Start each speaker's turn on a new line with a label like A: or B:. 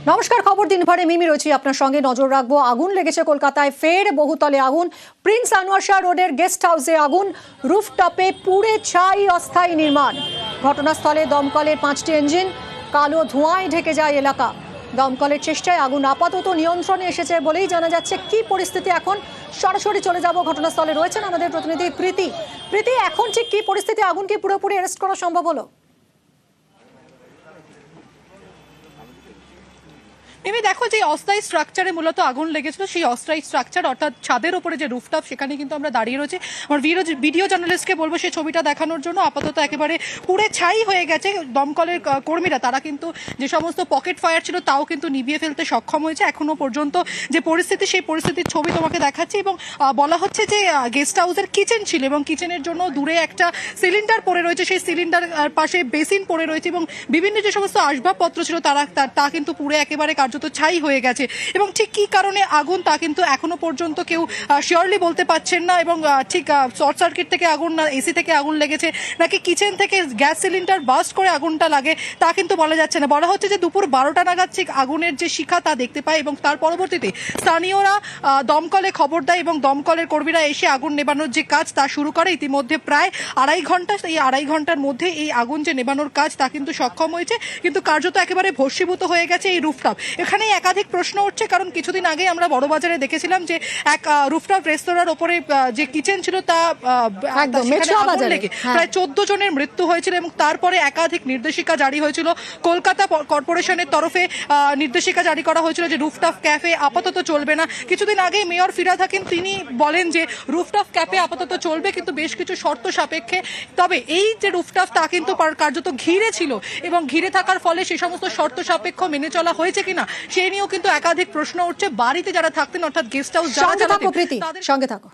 A: নমস্কার, খবর দিনভরে মিমি রয়েছি আপনার সঙ্গে। নজর রাখবো, আগুন লেগেছে কলকাতায় ফের বহুতলে আগুন। প্রিন্স আনোয়ার শাহ রোডের গেস্ট হাউসে আগুন, রুফটপে পুড়ে ছাই অস্থায়ী নির্মাণ। ঘটনাস্থলে দমকলের 5টি ইঞ্জিন, কালো ধোঁয়ায় ঢেকে যায় এলাকা। দমকলের চেষ্টায় আগুন আপাতত নিয়ন্ত্রণে এসেছে বলেই জানা যাচ্ছে। কি পরিস্থিতি এখন, সরাসরি চলে যাব ঘটনাস্থলে। রয়েছেন আমাদের প্রতিনিধি প্রীতি। এখন ঠিক কি পরিস্থিতি? আগুন কি পুরোপুরি অ্যারেস্ট করা সম্ভব হলো?
B: মিমি দেখো, যে অস্থায়ী স্ট্রাকচারে মূলত আগুন লেগেছিল, সেই অস্থায়ী স্ট্রাকচার অর্থাৎ ছাদের উপরে যে রুফটপ, সেখানে কিন্তু আমরা দাঁড়িয়ে রয়েছি। আমার ভিডিও জার্নালিস্টকে বলবো সেই ছবিটা দেখানোর জন্য। আপাতত একেবারে পুড়ে ছাই হয়ে গেছে। দমকলের কর্মীরা তারা কিন্তু যে সমস্ত পকেট ফায়ার ছিল তাও কিন্তু নিভিয়ে ফেলতে সক্ষম হয়েছে। এখনো পর্যন্ত যে পরিস্থিতি, সেই পরিস্থিতির ছবি তোমাকে দেখাচ্ছি। এবং বলা হচ্ছে যে গেস্ট হাউসের কিচেন ছিল এবং কিচেনের জন্য দূরে একটা সিলিন্ডার পড়ে রয়েছে, সেই সিলিন্ডার পাশে বেসিন পড়ে রয়েছে এবং বিভিন্ন যে সমস্ত আসবাবপত্র ছিল তা কিন্তু পুড়ে একেবারে কার্যত ছাই হয়ে গেছে। এবং ঠিক কি কারণে আগুন তা কিন্তু এখনো পর্যন্ত কেউ শিওরলি বলতে পারছেন না। এবং ঠিক শর্ট সার্কিট থেকে আগুন, না এসি থেকে আগুন লেগেছে, নাকি কিচেন থেকে গ্যাস সিলিন্ডার বাস্ট করে আগুনটা লাগে, তা কিন্তু বলা যাচ্ছে না। বলা হচ্ছে যে দুপুর 12টা নাগাদ ঠিক আগুনের যে শিখা তা দেখতে পায় এবং তার পরবর্তীতে স্থানীয়রা দমকলে খবর দেয় এবং দমকলের কর্মীরা এসে আগুন নেবানোর যে কাজ তা শুরু করে। ইতিমধ্যে প্রায় 2.5 ঘন্টা, এই 2.5 ঘন্টার মধ্যে এই আগুন যে নেবানোর কাজ তা কিন্তু সক্ষম হয়েছে। কিন্তু কার্যত একেবারে ভস্মীভূত হয়ে গেছে এই রুফটপ। এখানে একাধিক প্রশ্ন উঠছে, কারণ কিছুদিন আগে আমরা বড়বাজারে দেখেছিলাম যে এক রুফটপ রেস্তোরাঁর ওপরে যে কিচেন ছিল তা প্রায় 14 জনের মৃত্যু হয়েছিল এবং তারপরে একাধিক নির্দেশিকা জারি হয়েছিল। কলকাতা কর্পোরেশনের তরফে নির্দেশিকা জারি করা হয়েছিল যে রুফটপ ক্যাফে আপাতত চলবে না। কিছুদিন আগে মেয়র ফিরহাদ হাকিম তিনি বলেন যে রুফটপ ক্যাফে আপাতত চলবে, কিন্তু বেশ কিছু শর্ত সাপেক্ষে। তবে এই যে রুফটপ তা কিন্তু কার্যত ঘিরে ছিল এবং ঘিরে থাকার ফলে সেই সমস্ত শর্ত সাপেক্ষ মেনে চলা হয়েছে কিনা সেই নিয়েও কিন্তু একাধিক প্রশ্ন উঠছে। বাড়িতে যারা থাকতেন, অর্থাৎ গেস্ট হাউস যারা চালাতেন,
A: সঙ্গে থাকো।